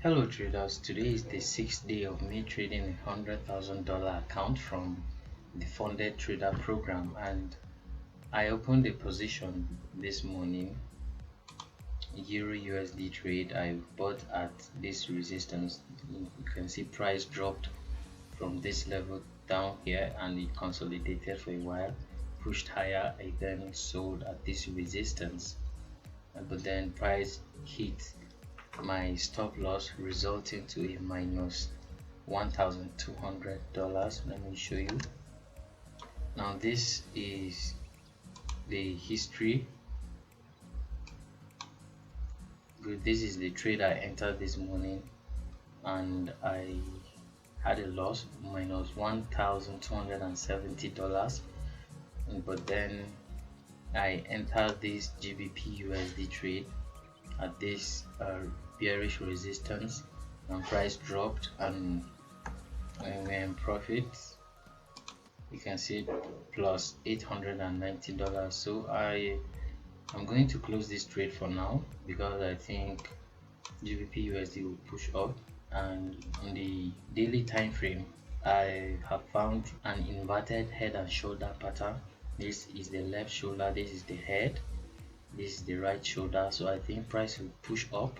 Hello traders, today is the 6th day of me trading a $100,000 account from the funded trader program, and I opened a position this morning, Euro USD trade. I bought at this resistance. You can see price dropped from this level down here and it consolidated for a while, pushed higher. I then sold at this resistance, but then price hit my stop loss, resulting to a minus $1,200. Let me show you. Now this is the history. Good, this is the trade I entered this morning and I had a loss minus $1,270, but then I entered this GBP USD trade at this bearish resistance, and price dropped and we're in profit. You can see plus $890. So I'm going to close this trade for now because I think GBP USD will push up. And on the daily time frame, I have found an inverted head and shoulder pattern. This is the left shoulder, this is the head, this is the right shoulder. So I think price will push up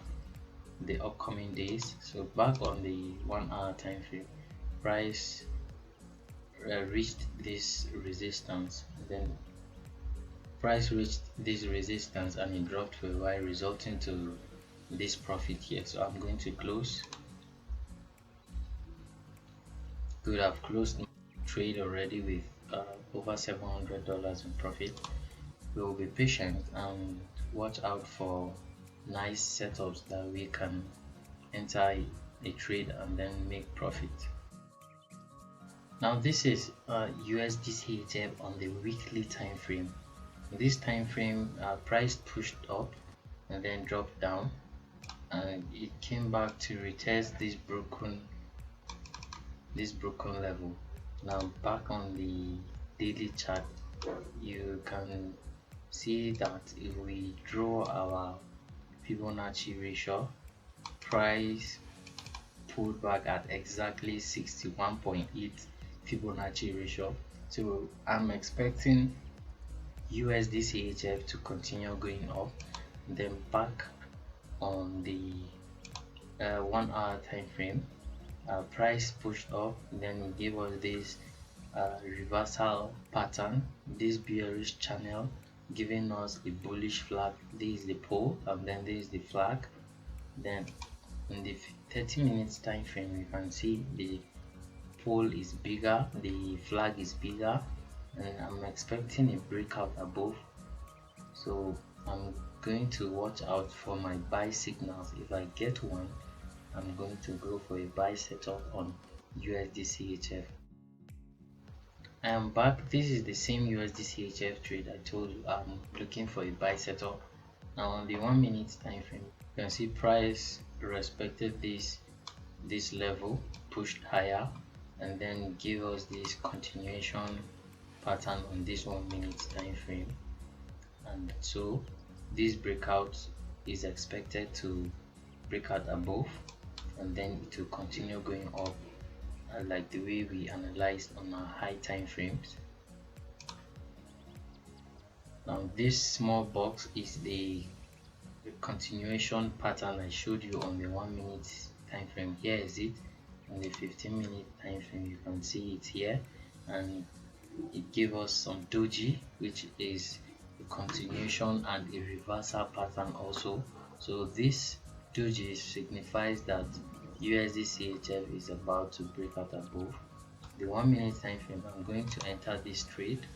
the upcoming days. So back on the 1 hour time frame, price reached this resistance, then price reached this resistance and it dropped for a while, resulting to this profit here. So I'm going to close. Good, I've closed my trade already with over $700 in profit. We will be patient and watch out for nice setups that we can enter a trade and then make profit. Now this is USD on the weekly time frame. In this time frame, price pushed up and then dropped down, and it came back to retest this broken level. Now back on the daily chart, you can see that if we draw our Fibonacci ratio, price pulled back at exactly 61.8 Fibonacci ratio. So I'm expecting USD CHF to continue going up. Then back on the 1 hour time frame, price pushed up, then it gave us this reversal pattern, this bearish channel, giving us a bullish flag. This is the pole and then this is the flag. Then in the 30 minutes time frame, you can see the pole is bigger, the flag is bigger, and I'm expecting a breakout above. So I'm going to watch out for my buy signals. If I get one, I'm going to go for a buy setup on USD CHF. I am back. This is the same USD CHF trade I told you I'm looking for a buy setup. Now on the 1 minute time frame, you can see price respected this level, pushed higher, and then give us this continuation pattern on this 1 minute time frame. And so this breakout is expected to break out above, and then it will continue going up like the way we analyzed on our high time frames. Now this small box is the continuation pattern I showed you on the 1 minute time frame. Here is it. On the 15 minute time frame, you can see it here, and it gave us some doji, which is a continuation and a reversal pattern also. So this doji signifies that USD CHF is about to break out above the 1 minute time frame. I'm going to enter this trade,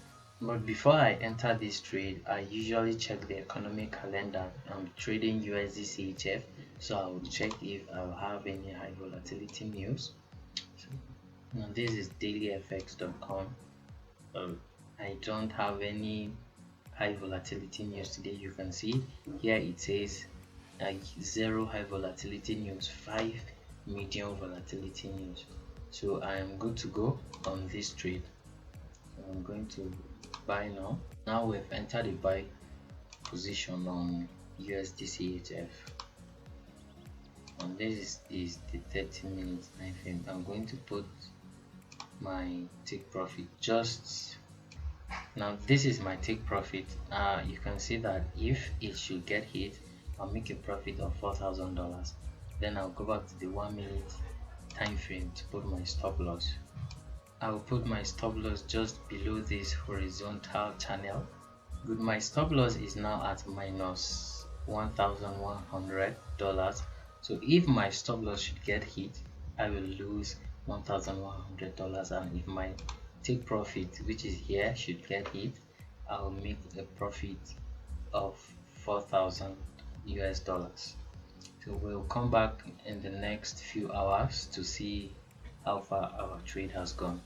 but before I enter this trade, I usually check the economic calendar. I'm trading USD CHF, so I will check if I'll have any high volatility news. So now this is dailyfx.com. I don't have any high volatility news today. You can see here it says 0 high volatility news, 5 medium volatility news. So I am good to go on this trade. So I'm going to buy now. Now we've entered a buy position on USD CHF. and this is the 30-minute time frame. I'm going to put my take profit just now. This is my take profit. You can see that if it should get hit, I'll make a profit of $4,000. Then I'll go back to the 1 minute time frame to put my stop loss. I'll put my stop loss just below this horizontal channel. Good, my stop loss is now at minus $1,100. So if my stop loss should get hit, I will lose $1,100, and if my take profit, which is here, should get hit, I'll make a profit of 4,000 US dollars. So we'll come back in the next few hours to see how far our trade has gone.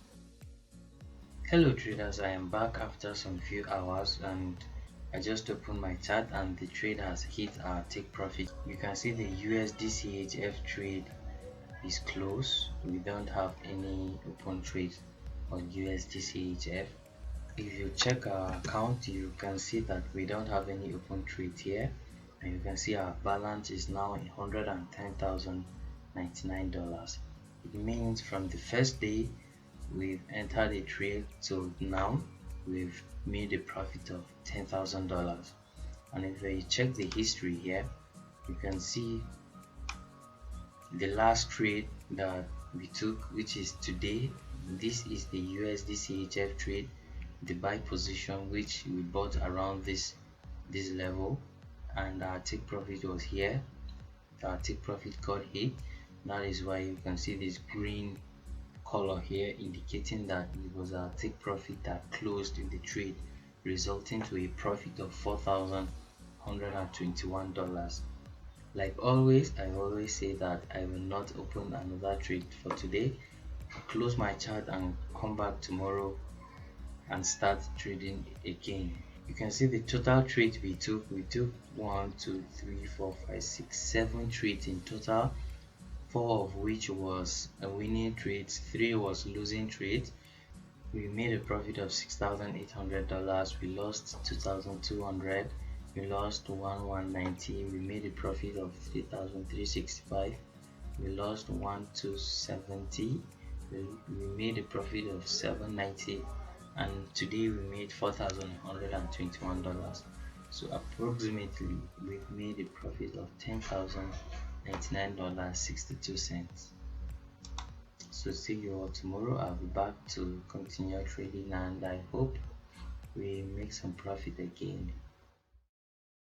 Hello traders, I am back after some few hours, and I just opened my chart and the trade has hit our take profit. You can see the USDCHF trade is closed. We don't have any open trade on USDCHF. If you check our account, you can see that we don't have any open trade here, and you can see our balance is now $110,099. It means from the first day we've entered a trade till now, we've made a profit of $10,000. And if you check the history here, you can see the last trade that we took, which is today. This is the USDCHF trade, the buy position, which we bought around this level, and our take profit was here. Our take profit got hit. That is why you can see this green color here indicating that it was our take profit that closed in the trade, resulting to a profit of $4,121. Like always, I always say that I will not open another trade for today. I'll close my chart and come back tomorrow and start trading again. You can see the total trades we took. We took 1, 2, 3, 4, 5, 6, 7 trades in total, 4 of which was a winning trades, 3 was losing trades. We made a profit of $6,800. We lost $2,200. We lost $1,190. We made a profit of $3,365. We lost $1,270. We made a profit of $790, and today we made $4,121. So approximately we've made a profit of $10,099.62. So see you all tomorrow. I'll be back to continue trading, and I hope we make some profit again.